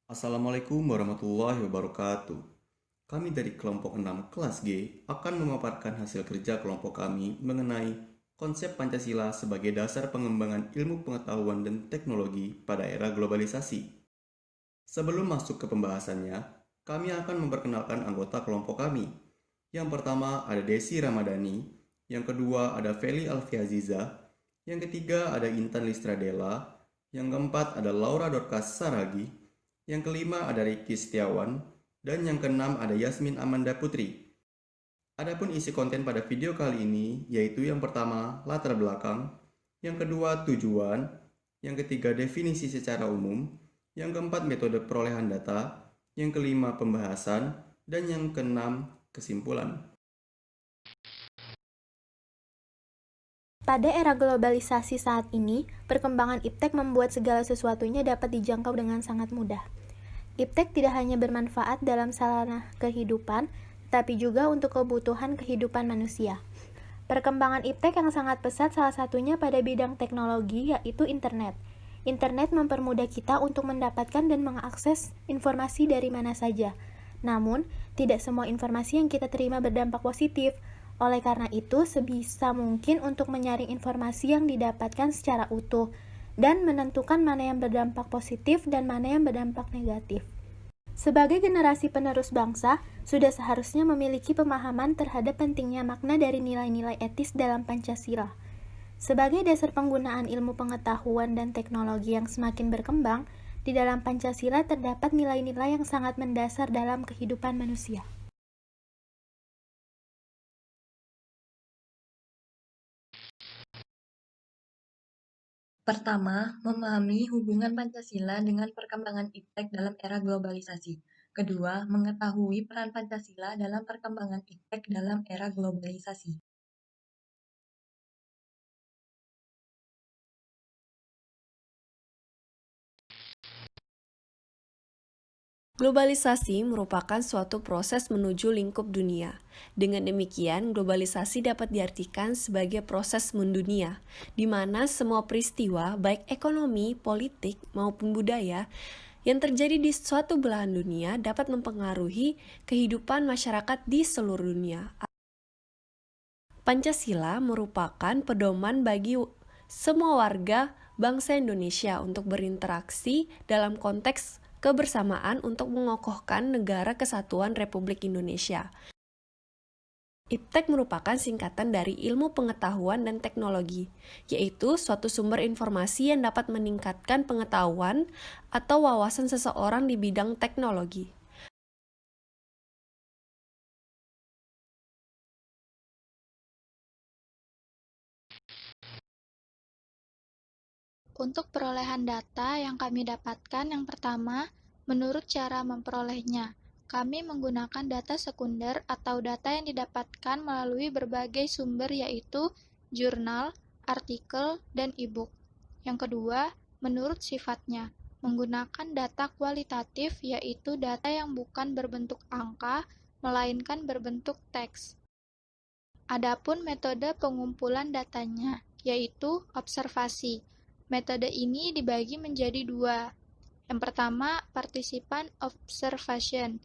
Assalamualaikum warahmatullahi wabarakatuh. Kami dari kelompok 6 kelas G akan memaparkan hasil kerja kelompok kami mengenai konsep Pancasila sebagai dasar pengembangan ilmu pengetahuan dan teknologi pada era globalisasi. Sebelum masuk ke pembahasannya, kami akan memperkenalkan anggota kelompok kami. Yang pertama ada Desi Ramadhani, yang kedua ada Feli Alfiaziza, yang ketiga ada Intan Listradela, yang keempat ada Laura Dorcas Saragi, yang kelima ada Ricky Setiawan, dan yang keenam ada Yasmin Amanda Putri. Adapun isi konten pada video kali ini yaitu yang pertama latar belakang, yang kedua tujuan, yang ketiga definisi secara umum, yang keempat metode perolehan data, yang kelima pembahasan, dan yang keenam kesimpulan. Pada era globalisasi saat ini, perkembangan iptek membuat segala sesuatunya dapat dijangkau dengan sangat mudah. Iptek tidak hanya bermanfaat dalam sarana kehidupan, tetapi juga untuk kebutuhan kehidupan manusia. Perkembangan iptek yang sangat pesat salah satunya pada bidang teknologi yaitu internet. Internet mempermudah kita untuk mendapatkan dan mengakses informasi dari mana saja. Namun, tidak semua informasi yang kita terima berdampak positif. Oleh karena itu, sebisa mungkin untuk menyaring informasi yang didapatkan secara utuh dan menentukan mana yang berdampak positif dan mana yang berdampak negatif. Sebagai generasi penerus bangsa, sudah seharusnya memiliki pemahaman terhadap pentingnya makna dari nilai-nilai etis dalam Pancasila. Sebagai dasar penggunaan ilmu pengetahuan dan teknologi yang semakin berkembang, di dalam Pancasila terdapat nilai-nilai yang sangat mendasar dalam kehidupan manusia. Pertama, memahami hubungan Pancasila dengan perkembangan iptek dalam era globalisasi. Kedua, mengetahui peran Pancasila dalam perkembangan iptek dalam era globalisasi. Globalisasi merupakan suatu proses menuju lingkup dunia. Dengan demikian, globalisasi dapat diartikan sebagai proses mendunia, di mana semua peristiwa, baik ekonomi, politik, maupun budaya, yang terjadi di suatu belahan dunia dapat mempengaruhi kehidupan masyarakat di seluruh dunia. Pancasila merupakan pedoman bagi semua warga bangsa Indonesia untuk berinteraksi dalam konteks kebersamaan untuk mengokohkan negara kesatuan Republik Indonesia. Iptek merupakan singkatan dari ilmu pengetahuan dan teknologi, yaitu suatu sumber informasi yang dapat meningkatkan pengetahuan atau wawasan seseorang di bidang teknologi. Untuk perolehan data yang kami dapatkan, yang pertama, menurut cara memperolehnya, kami menggunakan data sekunder atau data yang didapatkan melalui berbagai sumber yaitu jurnal, artikel, dan e-book. Yang kedua, menurut sifatnya, menggunakan data kualitatif yaitu data yang bukan berbentuk angka, melainkan berbentuk teks. Adapun metode pengumpulan datanya, yaitu observasi. Metode ini dibagi menjadi dua. Yang pertama, participan observation.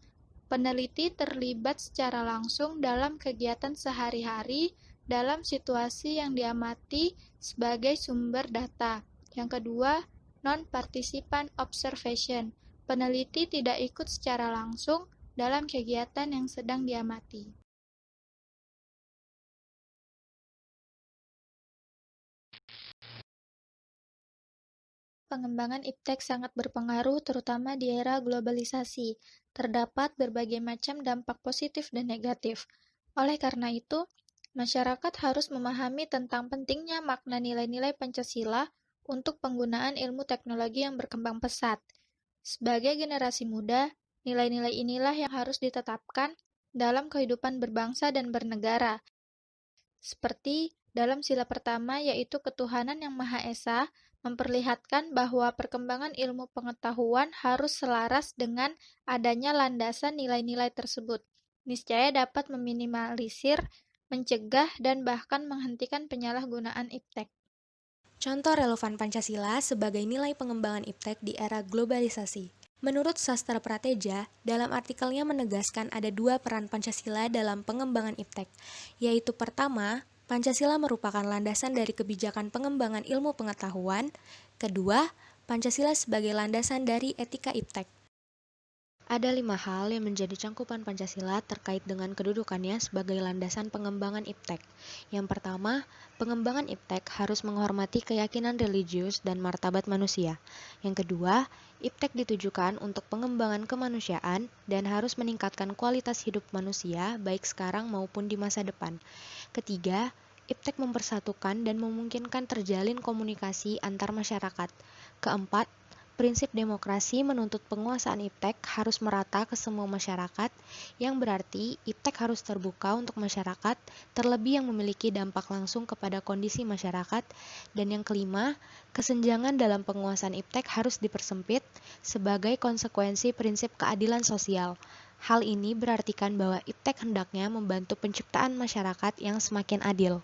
Peneliti terlibat secara langsung dalam kegiatan sehari-hari dalam situasi yang diamati sebagai sumber data. Yang kedua, non-participan observation. Peneliti tidak ikut secara langsung dalam kegiatan yang sedang diamati. Pengembangan iptek sangat berpengaruh terutama di era globalisasi. Terdapat berbagai macam dampak positif dan negatif. Oleh karena itu, masyarakat harus memahami tentang pentingnya makna nilai-nilai Pancasila untuk penggunaan ilmu teknologi yang berkembang pesat. Sebagai generasi muda, nilai-nilai inilah yang harus ditetapkan dalam kehidupan berbangsa dan bernegara. Seperti dalam sila pertama yaitu ketuhanan yang Maha Esa, memperlihatkan bahwa perkembangan ilmu pengetahuan harus selaras dengan adanya landasan nilai-nilai tersebut. Niscaya dapat meminimalisir, mencegah, dan bahkan menghentikan penyalahgunaan iptek. Contoh relevan Pancasila sebagai nilai pengembangan iptek di era globalisasi. Menurut Sastra Prateja, dalam artikelnya menegaskan ada dua peran Pancasila dalam pengembangan IPTEK, yaitu pertama, Pancasila merupakan landasan dari kebijakan pengembangan ilmu pengetahuan, kedua, Pancasila sebagai landasan dari etika IPTEK. Ada 5 hal yang menjadi cangkupan Pancasila terkait dengan kedudukannya sebagai landasan pengembangan IPTEK. Yang pertama, pengembangan IPTEK harus menghormati keyakinan religius dan martabat manusia. Yang kedua, IPTEK ditujukan untuk pengembangan kemanusiaan dan harus meningkatkan kualitas hidup manusia baik sekarang maupun di masa depan. Ketiga, IPTEK mempersatukan dan memungkinkan terjalin komunikasi antar masyarakat. Keempat, prinsip demokrasi menuntut penguasaan IPTEK harus merata ke semua masyarakat, yang berarti IPTEK harus terbuka untuk masyarakat, terlebih yang memiliki dampak langsung kepada kondisi masyarakat. Dan yang kelima, kesenjangan dalam penguasaan IPTEK harus dipersempit sebagai konsekuensi prinsip keadilan sosial. Hal ini berartikan bahwa IPTEK hendaknya membantu penciptaan masyarakat yang semakin adil.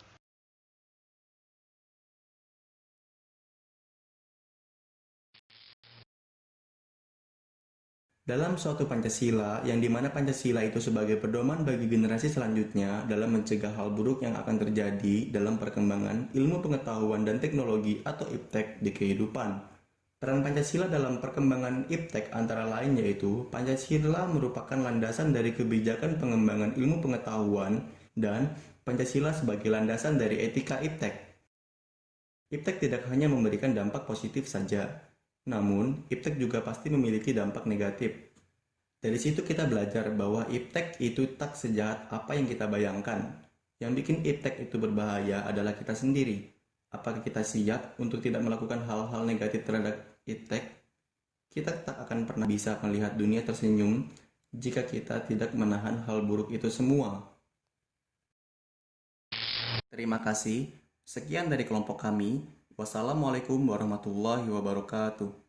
Dalam suatu Pancasila, yang dimana Pancasila itu sebagai pedoman bagi generasi selanjutnya dalam mencegah hal buruk yang akan terjadi dalam perkembangan ilmu pengetahuan dan teknologi atau IPTEK di kehidupan. Peran Pancasila dalam perkembangan IPTEK antara lain yaitu Pancasila merupakan landasan dari kebijakan pengembangan ilmu pengetahuan dan Pancasila sebagai landasan dari etika IPTEK. IPTEK tidak hanya memberikan dampak positif saja, namun IPTEK juga pasti memiliki dampak negatif. Dari situ kita belajar bahwa IPTEK itu tak sejahat apa yang kita bayangkan. Yang bikin IPTEK itu berbahaya adalah kita sendiri. Apakah kita siap untuk tidak melakukan hal-hal negatif terhadap IPTEK? Kita tak akan pernah bisa melihat dunia tersenyum jika kita tidak menahan hal buruk itu semua. Terima kasih. Sekian dari kelompok kami. Wassalamualaikum warahmatullahi wabarakatuh.